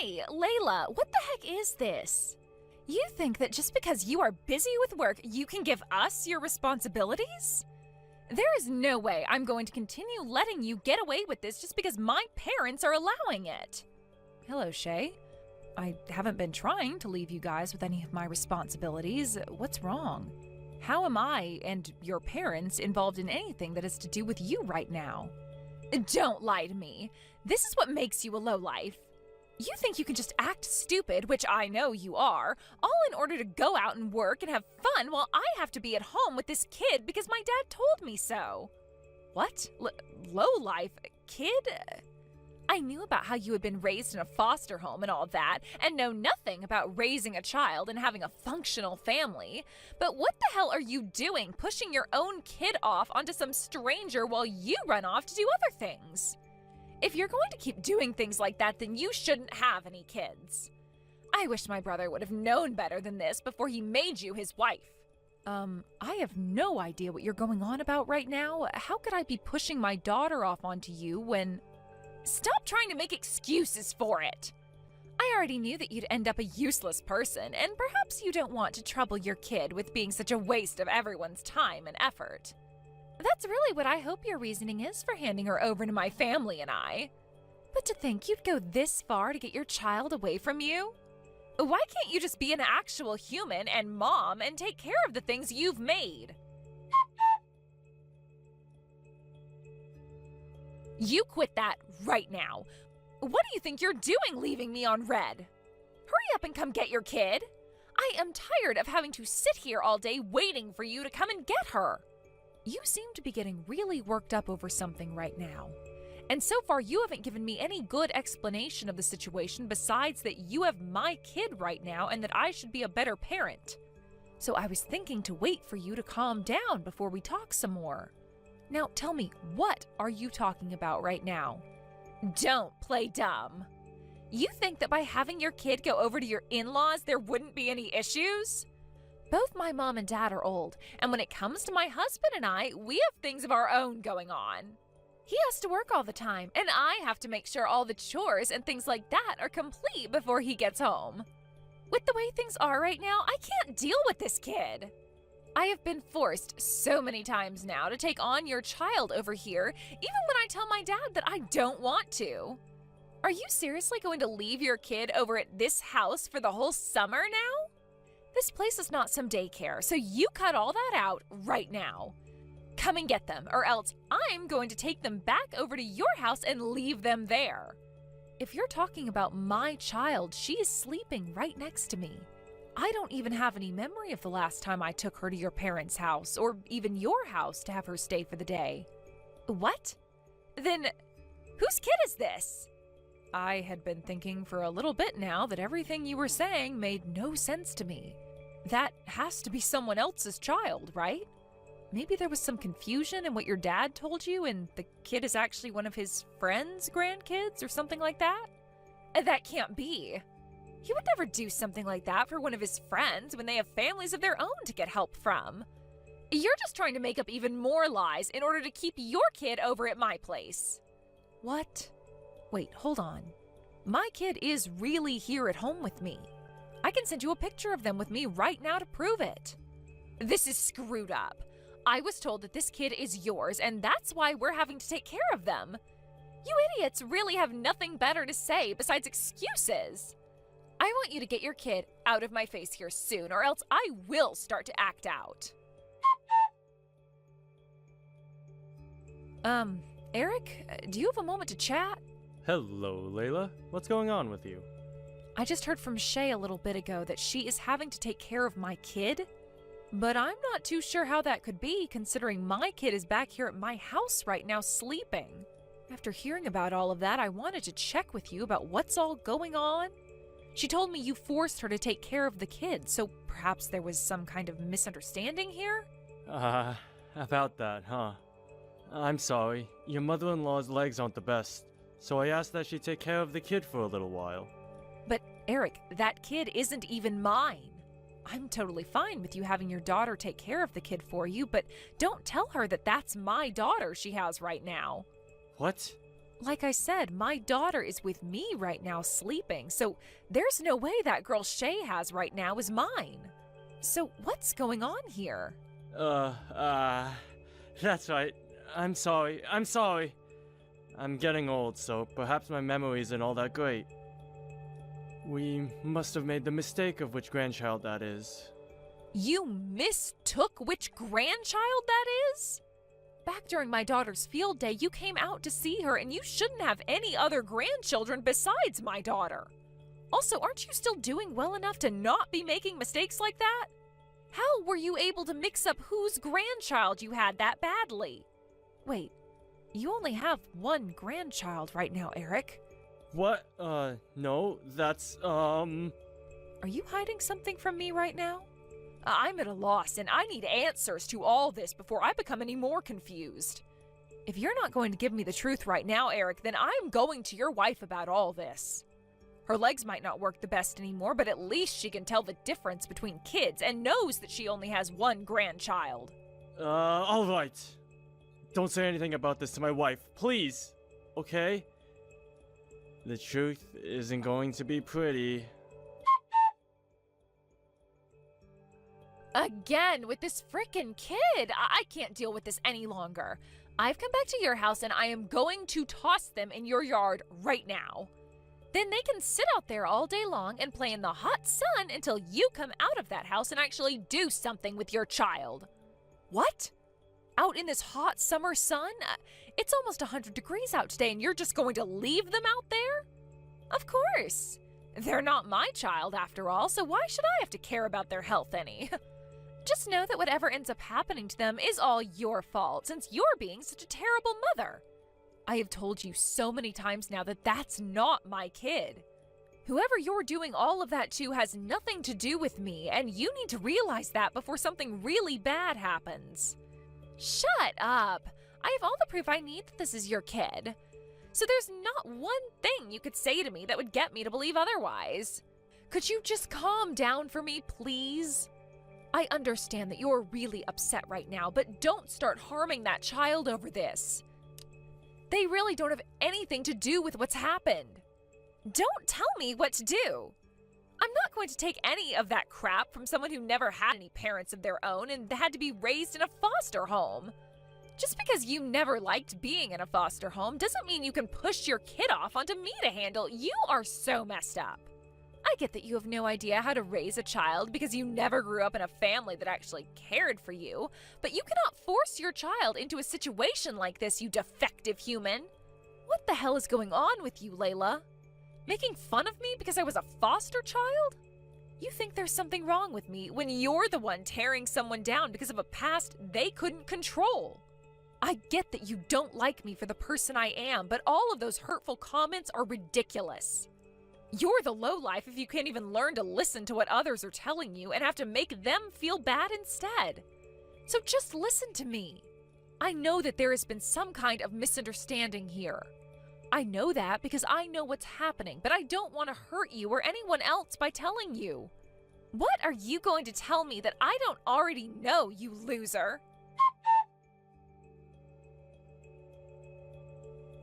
Hey, Layla, what the heck is this? You think that just because you are busy with work, you can give us your responsibilities? There is no way I'm going to continue letting you get away with this just because my parents are allowing it. Hello, Shay. I haven't been trying to leave you guys with any of my responsibilities. What's wrong? How am I and your parents involved in anything that has to do with you right now? Don't lie to me. This is what makes you a lowlife. You think you can just act stupid, which I know you are, all in order to go out and work and have fun while I have to be at home with this kid because my dad told me so. What? Lowlife? Kid? I knew about how you had been raised in a foster home and all that, and know nothing about raising a child and having a functional family. But what the hell are you doing, pushing your own kid off onto some stranger while you run off to do other things? If you're going to keep doing things like that, then you shouldn't have any kids. I wish my brother would have known better than this before he made you his wife. I have no idea what you're going on about right now. How could I be pushing my daughter off onto you when... Stop trying to make excuses for it. I already knew that you'd end up a useless person, and perhaps you don't want to trouble your kid with being such a waste of everyone's time and effort. That's really what I hope your reasoning is for handing her over to my family and I. But to think you'd go this far to get your child away from you? Why can't you just be an actual human and mom and take care of the things you've made? You quit that right now. What do you think you're doing leaving me on red? Hurry up and come get your kid. I am tired of having to sit here all day waiting for you to come and get her. You seem to be getting really worked up over something right now. And so far, you haven't given me any good explanation of the situation besides that you have my kid right now and that I should be a better parent. So I was thinking to wait for you to calm down before we talk some more. Now tell me, what are you talking about right now? Don't play dumb. You think that by having your kid go over to your in-laws, there wouldn't be any issues? Both my mom and dad are old, and when it comes to my husband and I, we have things of our own going on. He has to work all the time, and I have to make sure all the chores and things like that are complete before he gets home. With the way things are right now, I can't deal with this kid. I have been forced so many times now to take on your child over here, even when I tell my dad that I don't want to. Are you seriously going to leave your kid over at this house for the whole summer now? This place is not some daycare, so you cut all that out right now. Come and get them, or else I'm going to take them back over to your house and leave them there. If you're talking about my child, she is sleeping right next to me. I don't even have any memory of the last time I took her to your parents' house, or even your house to have her stay for the day. What? Then, whose kid is this? I had been thinking for a little bit now that everything you were saying made no sense to me. That has to be someone else's child, right? Maybe there was some confusion in what your dad told you and the kid is actually one of his friends' grandkids or something like that? That can't be. He would never do something like that for one of his friends when they have families of their own to get help from. You're just trying to make up even more lies in order to keep your kid over at my place. What? Wait, hold on. My kid is really here at home with me. I can send you a picture of them with me right now to prove it. This is screwed up. I was told that this kid is yours, and that's why we're having to take care of them. You idiots really have nothing better to say besides excuses. I want you to get your kid out of my face here soon, or else I will start to act out. Eric, do you have a moment to chat? Hello, Layla. What's going on with you? I just heard from Shay a little bit ago that she is having to take care of my kid. But I'm not too sure how that could be, considering my kid is back here at my house right now sleeping. After hearing about all of that, I wanted to check with you about what's all going on. She told me you forced her to take care of the kid, so perhaps there was some kind of misunderstanding here? About that, huh? I'm sorry. Your mother-in-law's legs aren't the best, so I asked that she take care of the kid for a little while. But, Eric, that kid isn't even mine. I'm totally fine with you having your daughter take care of the kid for you, but don't tell her that that's my daughter she has right now. What? Like I said, my daughter is with me right now sleeping, so there's no way that girl Shay has right now is mine. So what's going on here? That's right. I'm sorry. I'm getting old, so perhaps my memory isn't all that great. We must have made the mistake of which grandchild that is. You mistook which grandchild that is? Back during my daughter's field day, you came out to see her, and you shouldn't have any other grandchildren besides my daughter. Also, aren't you still doing well enough to not be making mistakes like that? How were you able to mix up whose grandchild you had that badly? Wait, you only have one grandchild right now, Eric. What? No, that's, Are you hiding something from me right now? I'm at a loss, and I need answers to all this before I become any more confused. If you're not going to give me the truth right now, Eric, then I'm going to your wife about all this. Her legs might not work the best anymore, but at least she can tell the difference between kids and knows that she only has one grandchild. Alright. Don't say anything about this to my wife, please. Okay? The truth isn't going to be pretty. Again, with this frickin' kid! I can't deal with this any longer. I've come back to your house and I am going to toss them in your yard right now. Then they can sit out there all day long and play in the hot sun until you come out of that house and actually do something with your child. What? Out in this hot summer sun? It's almost 100 degrees out today and you're just going to leave them out there? Of course. They're not my child after all, so why should I have to care about their health any? Just know that whatever ends up happening to them is all your fault, since you're being such a terrible mother. I have told you so many times now that that's not my kid. Whoever you're doing all of that to has nothing to do with me, and you need to realize that before something really bad happens. Shut up! I have all the proof I need that this is your kid. So there's not one thing you could say to me that would get me to believe otherwise. Could you just calm down for me, please? I understand that you're really upset right now, but don't start harming that child over this. They really don't have anything to do with what's happened. Don't tell me what to do. I'm not going to take any of that crap from someone who never had any parents of their own and had to be raised in a foster home. Just because you never liked being in a foster home doesn't mean you can push your kid off onto me to handle. You are so messed up. I get that you have no idea how to raise a child because you never grew up in a family that actually cared for you, but you cannot force your child into a situation like this, you defective human. What the hell is going on with you, Layla? Making fun of me because I was a foster child? You think there's something wrong with me when you're the one tearing someone down because of a past they couldn't control. I get that you don't like me for the person I am, but all of those hurtful comments are ridiculous. You're the lowlife if you can't even learn to listen to what others are telling you and have to make them feel bad instead. So just listen to me. I know that there has been some kind of misunderstanding here. I know that because I know what's happening, but I don't want to hurt you or anyone else by telling you. What are you going to tell me that I don't already know, you loser?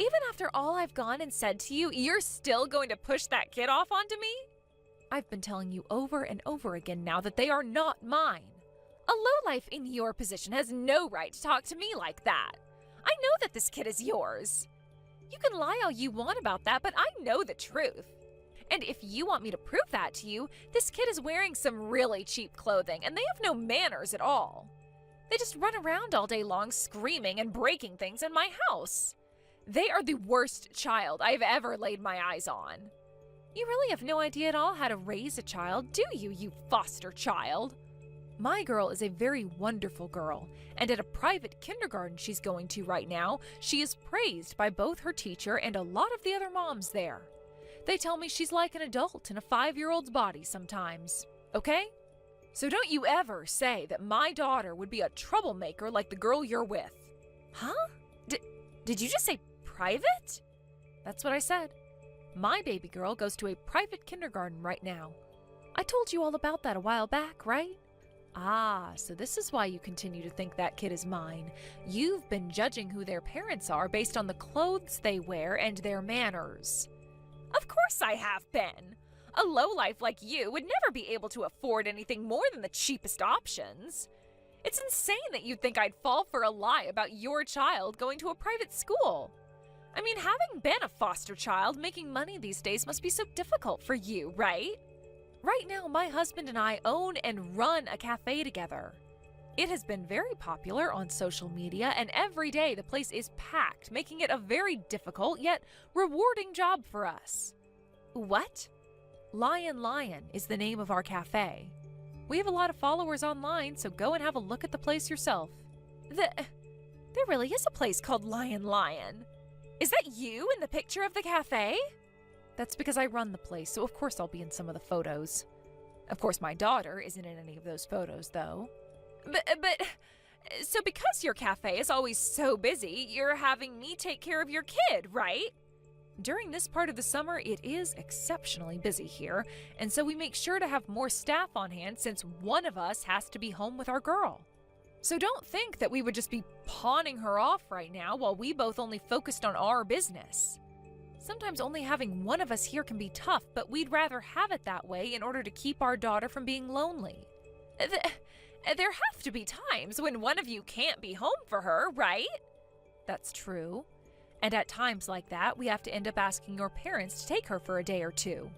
Even after all I've gone and said to you, you're still going to push that kid off onto me? I've been telling you over and over again now that they are not mine. A lowlife in your position has no right to talk to me like that. I know that this kid is yours. You can lie all you want about that, but I know the truth. And if you want me to prove that to you, this kid is wearing some really cheap clothing, and they have no manners at all. They just run around all day long screaming and breaking things in my house. They are the worst child I've ever laid my eyes on. You really have no idea at all how to raise a child, do you, you foster child? My girl is a very wonderful girl, and at a private kindergarten she's going to right now, she is praised by both her teacher and a lot of the other moms there. They tell me she's like an adult in a 5-year-old's body sometimes, okay? So don't you ever say that my daughter would be a troublemaker like the girl you're with. Huh? Did you just say private? That's what I said. My baby girl goes to a private kindergarten right now. I told you all about that a while back, right? Ah, so this is why you continue to think that kid is mine. You've been judging who their parents are based on the clothes they wear and their manners. Of course I have been. A lowlife like you would never be able to afford anything more than the cheapest options. It's insane that you'd think I'd fall for a lie about your child going to a private school. I mean, having been a foster child, making money these days must be so difficult for you, right? Right now, my husband and I own and run a cafe together. It has been very popular on social media, and every day the place is packed, making it a very difficult yet rewarding job for us. What? Lion is the name of our cafe. We have a lot of followers online, so go and have a look at the place yourself. There really is a place called Lion. Is that you in the picture of the cafe? That's because I run the place, so of course I'll be in some of the photos. Of course my daughter isn't in any of those photos, though. So because your cafe is always so busy, you're having me take care of your kid, right? During this part of the summer, it is exceptionally busy here, and so we make sure to have more staff on hand since one of us has to be home with our girl. So don't think that we would just be pawning her off right now while we both only focused on our business. Sometimes only having one of us here can be tough, but we'd rather have it that way in order to keep our daughter from being lonely. There have to be times when one of you can't be home for her, right? That's true. And at times like that, we have to end up asking your parents to take her for a day or two.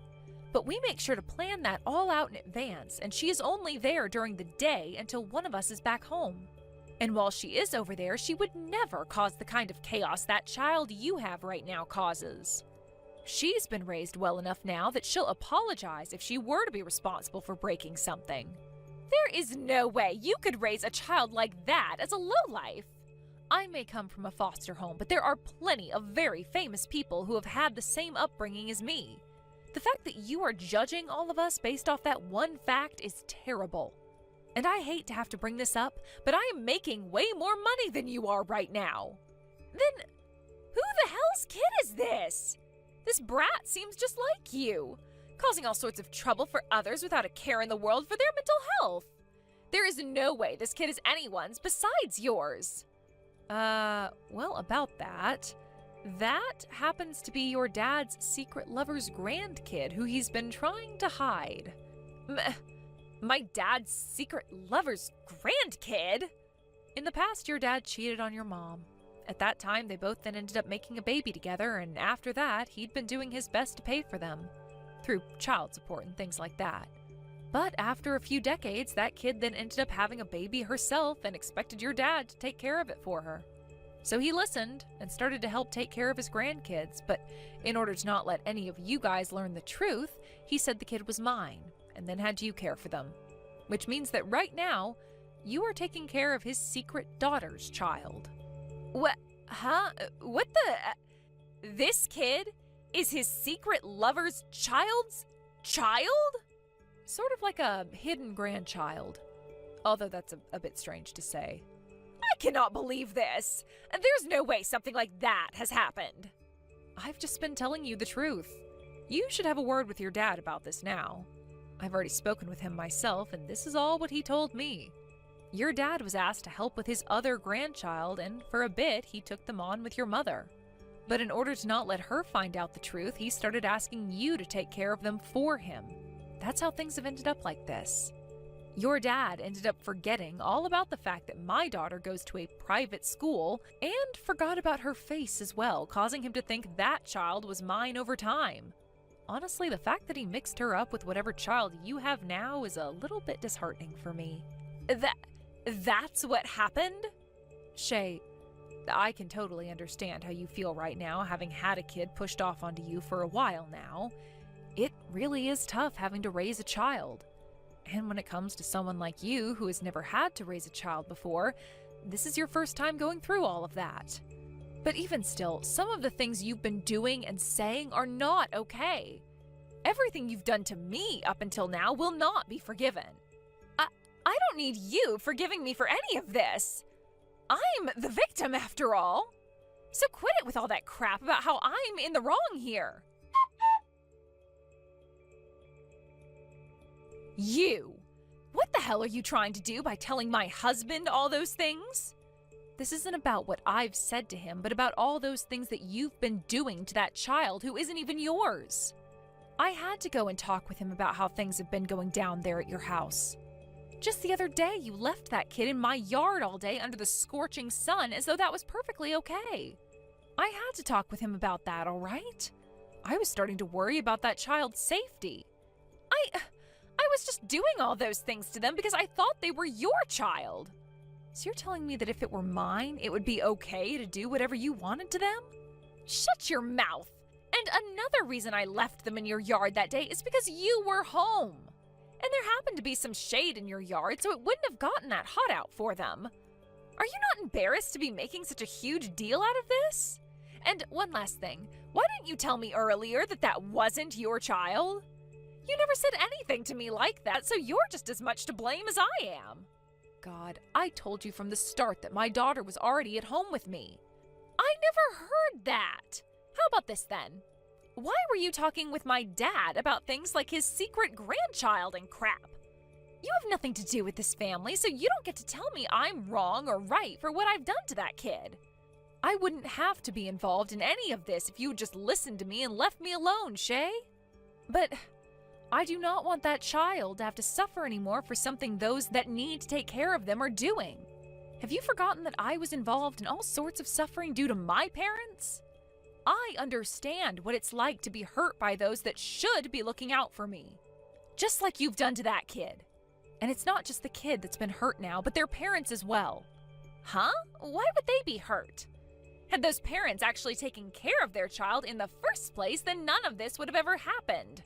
But we make sure to plan that all out in advance, and she is only there during the day until one of us is back home. And while she is over there, she would never cause the kind of chaos that child you have right now causes. She's been raised well enough now that she'll apologize if she were to be responsible for breaking something. There is no way you could raise a child like that as a lowlife. I may come from a foster home, but there are plenty of very famous people who have had the same upbringing as me. The fact that you are judging all of us based off that one fact is terrible. And I hate to have to bring this up, but I am making way more money than you are right now. Then, who the hell's kid is this? This brat seems just like you, causing all sorts of trouble for others without a care in the world for their mental health. There is no way this kid is anyone's besides yours. Well, about that. That happens to be your dad's secret lover's grandkid who he's been trying to hide. My dad's secret lover's grandkid? In the past, your dad cheated on your mom. At that time, they both then ended up making a baby together, and after that, he'd been doing his best to pay for them, through child support and things like that. But after a few decades, that kid then ended up having a baby herself and expected your dad to take care of it for her. So he listened and started to help take care of his grandkids, but in order to not let any of you guys learn the truth, he said the kid was mine, and then had you care for them. Which means that right now, you are taking care of his secret daughter's child. What? Huh? What the? This kid is his secret lover's child's child? Sort of like a hidden grandchild. Although that's a bit strange to say. I cannot believe this. There's no way something like that has happened. I've just been telling you the truth. You should have a word with your dad about this now. I've already spoken with him myself, and this is all what he told me. Your dad was asked to help with his other grandchild, and for a bit, he took them on with your mother. But in order to not let her find out the truth, he started asking you to take care of them for him. That's how things have ended up like this. Your dad ended up forgetting all about the fact that my daughter goes to a private school and forgot about her face as well, causing him to think that child was mine over time. Honestly, the fact that he mixed her up with whatever child you have now is a little bit disheartening for me. That's what happened? Shay, I can totally understand how you feel right now, having had a kid pushed off onto you for a while now. It really is tough having to raise a child. And when it comes to someone like you who has never had to raise a child before, this is your first time going through all of that. But even still, some of the things you've been doing and saying are not okay. Everything you've done to me up until now will not be forgiven. I don't need you forgiving me for any of this. I'm the victim after all. So quit it with all that crap about how I'm in the wrong here. You! What the hell hell are you trying to do by telling my husband all those things? This isn't about what I've said to him, but about all those things that you've been doing to that child who isn't even yours. I had to go and talk with him about how things have been going down there at your house. Just the other day, you left that kid in my yard all day under the scorching sun as though that was perfectly okay. I had to talk with him about that, all right? I was starting to worry about that child's safety. I was just doing all those things to them because I thought they were your child. So you're telling me that if it were mine, it would be okay to do whatever you wanted to them? Shut your mouth. And another reason I left them in your yard that day is because you were home. And there happened to be some shade in your yard, so it wouldn't have gotten that hot out for them. Are you not embarrassed to be making such a huge deal out of this? And one last thing, why didn't you tell me earlier that that wasn't your child? You never said anything to me like that, so you're just as much to blame as I am. God, I told you from the start that my daughter was already at home with me. I never heard that. How about this then? Why were you talking with my dad about things like his secret grandchild and crap? You have nothing to do with this family, so you don't get to tell me I'm wrong or right for what I've done to that kid. I wouldn't have to be involved in any of this if you had just listened to me and left me alone, Shay. But I do not want that child to have to suffer anymore for something those that need to take care of them are doing. Have you forgotten that I was involved in all sorts of suffering due to my parents? I understand what it's like to be hurt by those that should be looking out for me. Just like you've done to that kid. And it's not just the kid that's been hurt now, but their parents as well. Huh? Why would they be hurt? Had those parents actually taken care of their child in the first place, then none of this would have ever happened.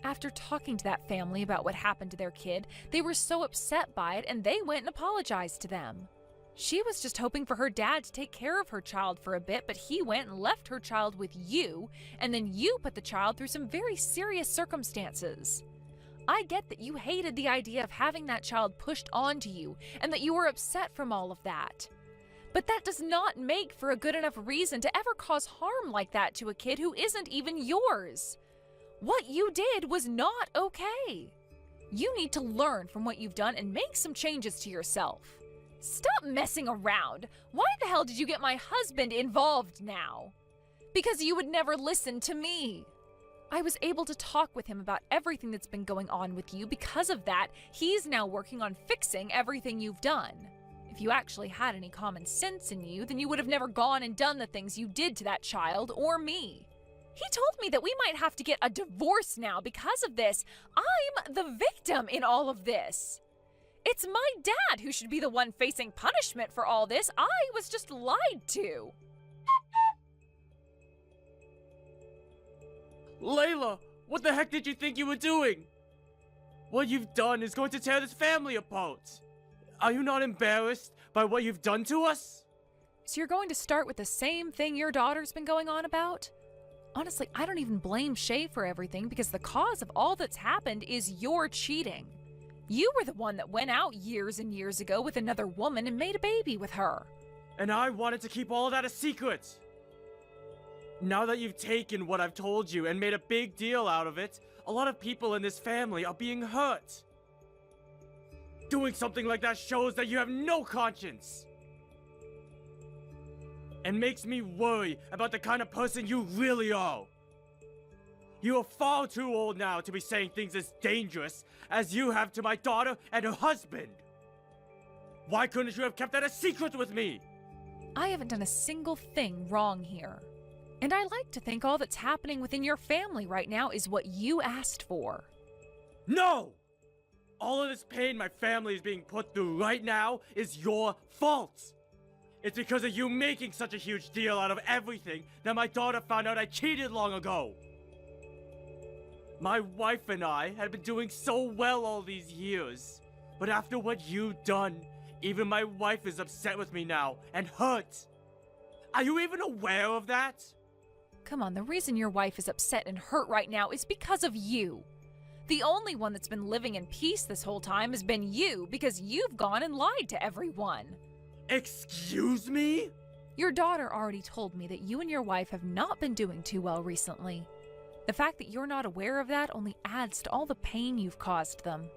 After talking to that family about what happened to their kid, they were so upset by it and they went and apologized to them. She was just hoping for her dad to take care of her child for a bit, but he went and left her child with you, and then you put the child through some very serious circumstances. I get that you hated the idea of having that child pushed onto you, and that you were upset from all of that. But that does not make for a good enough reason to ever cause harm like that to a kid who isn't even yours. What you did was not okay. You need to learn from what you've done and make some changes to yourself. Stop messing around. Why the hell did you get my husband involved now? Because you would never listen to me. I was able to talk with him about everything that's been going on with you. Because of that, he's now working on fixing everything you've done. If you actually had any common sense in you, then you would have never gone and done the things you did to that child or me. He told me that we might have to get a divorce now because of this. I'm the victim in all of this. It's my dad who should be the one facing punishment for all this. I was just lied to. Layla, what the heck did you think you were doing? What you've done is going to tear this family apart. Are you not embarrassed by what you've done to us? So you're going to start with the same thing your daughter's been going on about? Honestly, I don't even blame Shay for everything because the cause of all that's happened is your cheating. You were the one that went out years and years ago with another woman and made a baby with her. And I wanted to keep all of that a secret. Now that you've taken what I've told you and made a big deal out of it, a lot of people in this family are being hurt. Doing something like that shows that you have no conscience. And makes me worry about the kind of person you really are. You are far too old now to be saying things as dangerous as you have to my daughter and her husband. Why couldn't you have kept that a secret with me? I haven't done a single thing wrong here. And I like to think all that's happening within your family right now is what you asked for. No! All of this pain my family is being put through right now is your fault. It's because of you making such a huge deal out of everything that my daughter found out I cheated long ago. My wife and I had been doing so well all these years. But after what you've done, even my wife is upset with me now and hurt. Are you even aware of that? Come on, the reason your wife is upset and hurt right now is because of you. The only one that's been living in peace this whole time has been you because you've gone and lied to everyone. Excuse me? Your daughter already told me that you and your wife have not been doing too well recently. The fact that you're not aware of that only adds to all the pain you've caused them.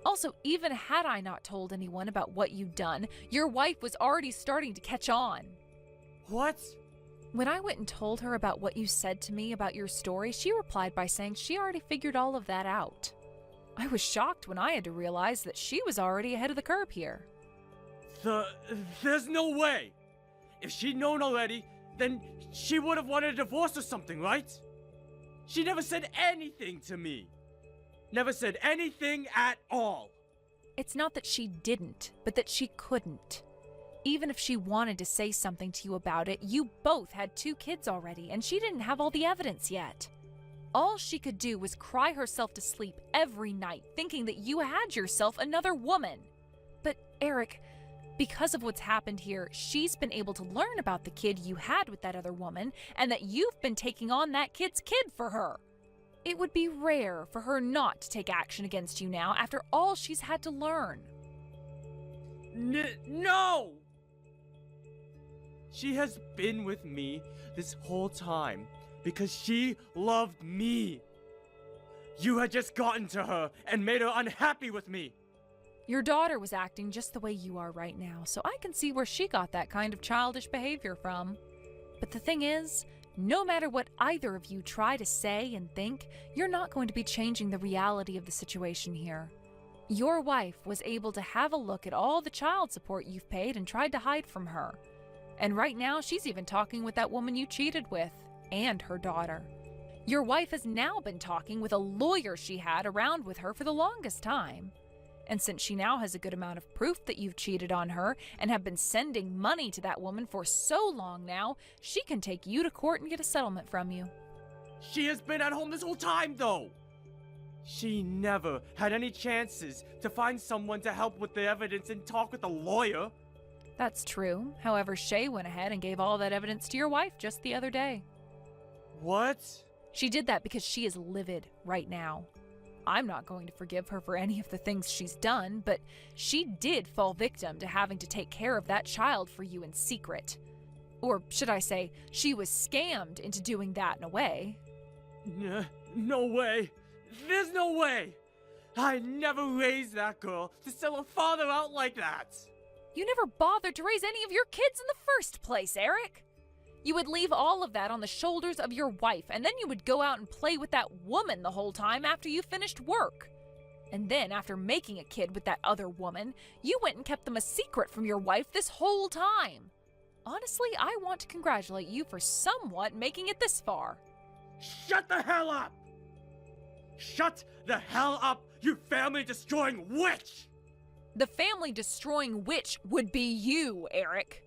Also, even had I not told anyone about what you'd done, your wife was already starting to catch on. What? When I went and told her about what you said to me about your story, she replied by saying she already figured all of that out. I was shocked when I had to realize that she was already ahead of the curve here. There's no way! If she'd known already, then she would have wanted a divorce or something, right? She never said anything to me. Never said anything at all. It's not that she didn't, but that she couldn't. Even if she wanted to say something to you about it, you both had 2 kids already, and she didn't have all the evidence yet. All she could do was cry herself to sleep every night, thinking that you had yourself another woman. But, Eric, because of what's happened here, she's been able to learn about the kid you had with that other woman, and that you've been taking on that kid's kid for her. It would be rare for her not to take action against you now after all she's had to learn. No! She has been with me this whole time because she loved me. You had just gotten to her and made her unhappy with me. Your daughter was acting just the way you are right now, so I can see where she got that kind of childish behavior from. But the thing is, no matter what either of you try to say and think, you're not going to be changing the reality of the situation here. Your wife was able to have a look at all the child support you've paid and tried to hide from her. And right now, she's even talking with that woman you cheated with, and her daughter. Your wife has now been talking with a lawyer she had around with her for the longest time. And since she now has a good amount of proof that you've cheated on her and have been sending money to that woman for so long now, she can take you to court and get a settlement from you. She has been at home this whole time, though. She never had any chances to find someone to help with the evidence and talk with a lawyer. That's true. However, Shay went ahead and gave all that evidence to your wife just the other day. What? She did that because she is livid right now. I'm not going to forgive her for any of the things she's done, but she did fall victim to having to take care of that child for you in secret. Or should I say, she was scammed into doing that in a way. No way. There's no way. I never raised that girl to sell her father out like that. You never bothered to raise any of your kids in the first place, Eric. You would leave all of that on the shoulders of your wife, and then you would go out and play with that woman the whole time after you finished work. And then, after making a kid with that other woman, you went and kept them a secret from your wife this whole time. Honestly, I want to congratulate you for somewhat making it this far. Shut the hell up! Shut the hell up, you family-destroying witch! The family-destroying witch would be you, Eric.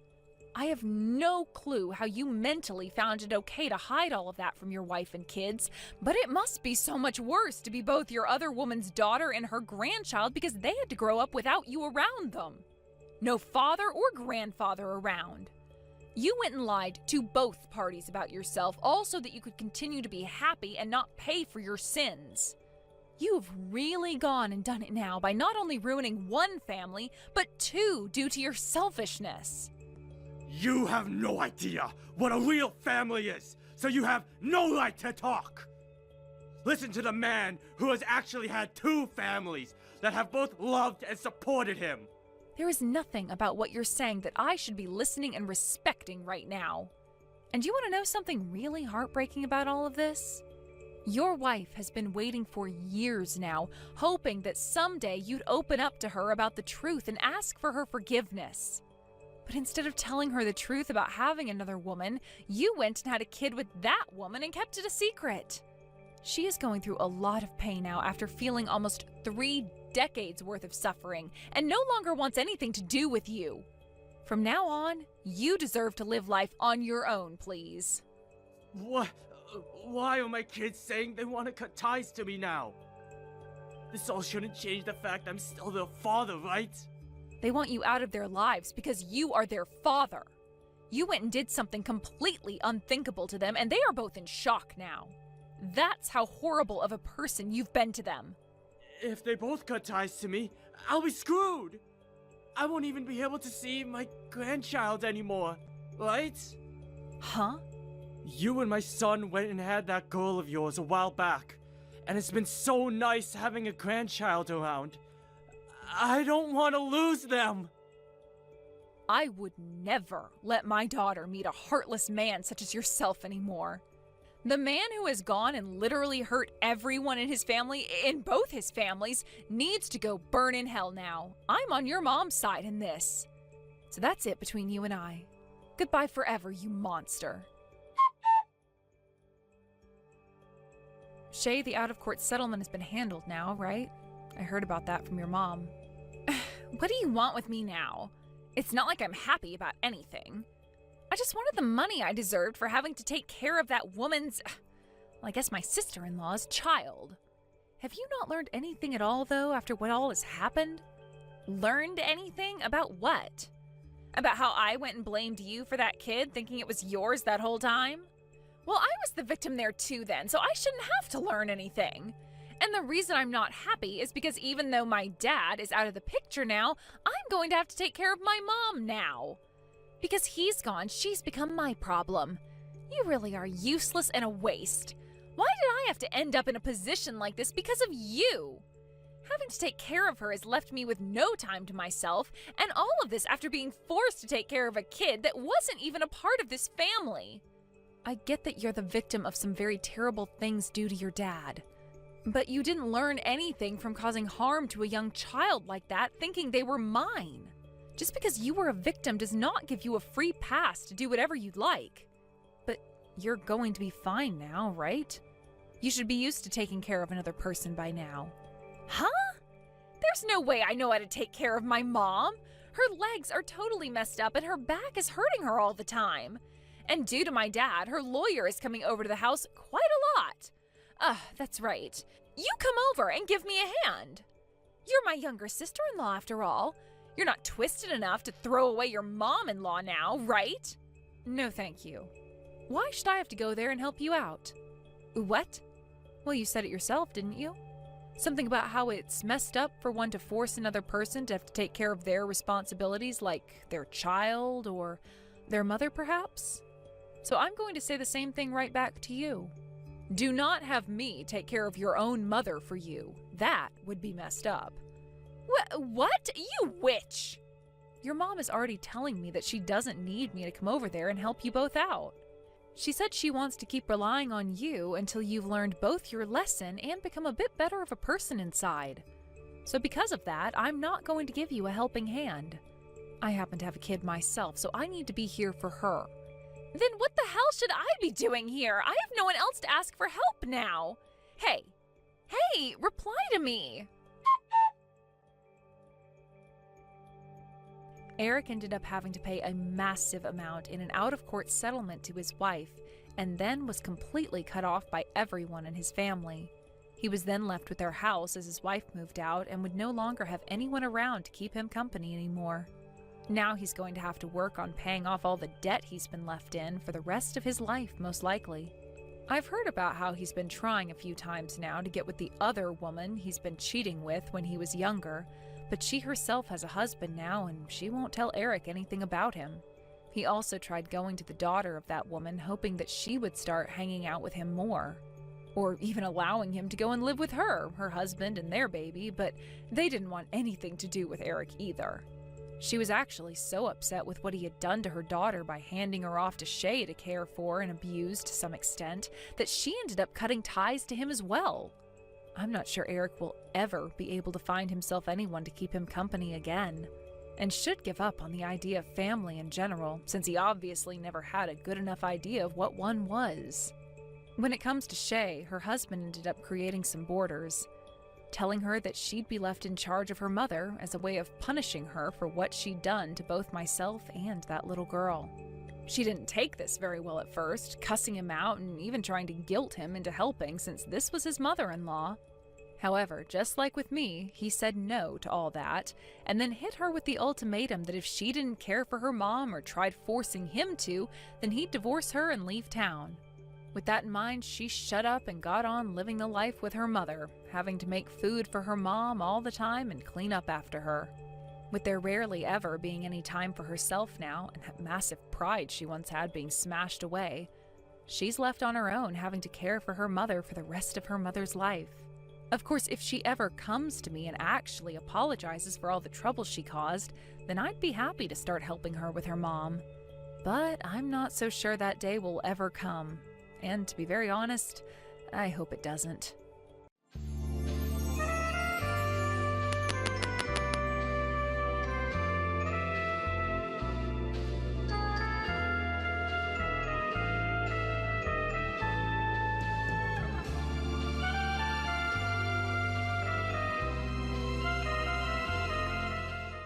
I have no clue how you mentally found it okay to hide all of that from your wife and kids, but it must be so much worse to be both your other woman's daughter and her grandchild because they had to grow up without you around them. No father or grandfather around. You went and lied to both parties about yourself, all so that you could continue to be happy and not pay for your sins. You've really gone and done it now by not only ruining one family, but 2 due to your selfishness. You have no idea what a real family is, so you have no right to talk. Listen to the man who has actually had 2 families that have both loved and supported him. There is nothing about what you're saying that I should be listening and respecting right now. And you want to know something really heartbreaking about all of this? Your wife has been waiting for years now, hoping that someday you'd open up to her about the truth and ask for her forgiveness. But instead of telling her the truth about having another woman, you went and had a kid with that woman and kept it a secret. She is going through a lot of pain now after feeling almost 3 decades worth of suffering and no longer wants anything to do with you. From now on, you deserve to live life on your own, please. What? Why are my kids saying they want to cut ties to me now? This all shouldn't change the fact I'm still their father, right? They want you out of their lives because you are their father. You went and did something completely unthinkable to them, and they are both in shock now. That's how horrible of a person you've been to them. If they both cut ties to me, I'll be screwed. I won't even be able to see my grandchild anymore, right? Huh? You and my son went and had that girl of yours a while back, and it's been so nice having a grandchild around. I don't want to lose them. I would never let my daughter meet a heartless man such as yourself anymore. The man who has gone and literally hurt everyone in his family, in both his families, needs to go burn in hell now. I'm on your mom's side in this. So that's it between you and I. Goodbye forever, you monster. Shay, the out-of-court settlement has been handled now, right? I heard about that from your mom. What do you want with me now? It's not like I'm happy about anything. I just wanted the money I deserved for having to take care of that woman's, well, I guess my sister-in-law's child. Have you not learned anything at all, though, after what all has happened? Learned anything? About what? About how I went and blamed you for that kid, thinking it was yours that whole time? Well, I was the victim there too then, so I shouldn't have to learn anything. And the reason I'm not happy is because even though my dad is out of the picture now, I'm going to have to take care of my mom now. Because he's gone, she's become my problem. You really are useless and a waste. Why did I have to end up in a position like this because of you? Having to take care of her has left me with no time to myself, and all of this after being forced to take care of a kid that wasn't even a part of this family. I get that you're the victim of some very terrible things due to your dad. But you didn't learn anything from causing harm to a young child like that, thinking they were mine. Just because you were a victim does not give you a free pass to do whatever you'd like. But you're going to be fine now, right? You should be used to taking care of another person by now. Huh? There's no way I know how to take care of my mom. Her legs are totally messed up and her back is hurting her all the time. And due to my dad, her lawyer is coming over to the house quite a lot. That's right. You come over and give me a hand. You're my younger sister-in-law after all. You're not twisted enough to throw away your mom-in-law now, right? No, thank you. Why should I have to go there and help you out? What? Well, you said it yourself, didn't you? Something about how it's messed up for one to force another person to have to take care of their responsibilities, like their child or their mother, perhaps? So I'm going to say the same thing right back to you. Do not have me take care of your own mother for you. That would be messed up. What? You witch! Your mom is already telling me that she doesn't need me to come over there and help you both out. She said she wants to keep relying on you until you've learned both your lesson and become a bit better of a person inside. So because of that, I'm not going to give you a helping hand. I happen to have a kid myself, so I need to be here for her. Then what the hell should I be doing here? I have no one else to ask for help now. Hey, reply to me. Eric ended up having to pay a massive amount in an out-of-court settlement to his wife, and then was completely cut off by everyone in his family. He was then left with their house as his wife moved out and would no longer have anyone around to keep him company anymore. Now he's going to have to work on paying off all the debt he's been left in for the rest of his life, most likely. I've heard about how he's been trying a few times now to get with the other woman he's been cheating with when he was younger, but she herself has a husband now and she won't tell Eric anything about him. He also tried going to the daughter of that woman, hoping that she would start hanging out with him more. Or even allowing him to go and live with her husband and their baby, but they didn't want anything to do with Eric either. She was actually so upset with what he had done to her daughter by handing her off to Shay to care for and abuse to some extent, that she ended up cutting ties to him as well. I'm not sure Eric will ever be able to find himself anyone to keep him company again, and should give up on the idea of family in general, since he obviously never had a good enough idea of what one was. When it comes to Shay, her husband ended up creating some borders, telling her that she'd be left in charge of her mother as a way of punishing her for what she'd done to both myself and that little girl. She didn't take this very well at first, cussing him out and even trying to guilt him into helping since this was his mother-in-law. However, just like with me, he said no to all that, and then hit her with the ultimatum that if she didn't care for her mom or tried forcing him to, then he'd divorce her and leave town. With that in mind, she shut up and got on living the life with her mother, having to make food for her mom all the time and clean up after her. With there rarely ever being any time for herself now, and that massive pride she once had being smashed away, she's left on her own having to care for her mother for the rest of her mother's life. Of course, if she ever comes to me and actually apologizes for all the trouble she caused, then I'd be happy to start helping her with her mom. But I'm not so sure that day will ever come. And to be very honest, I hope it doesn't.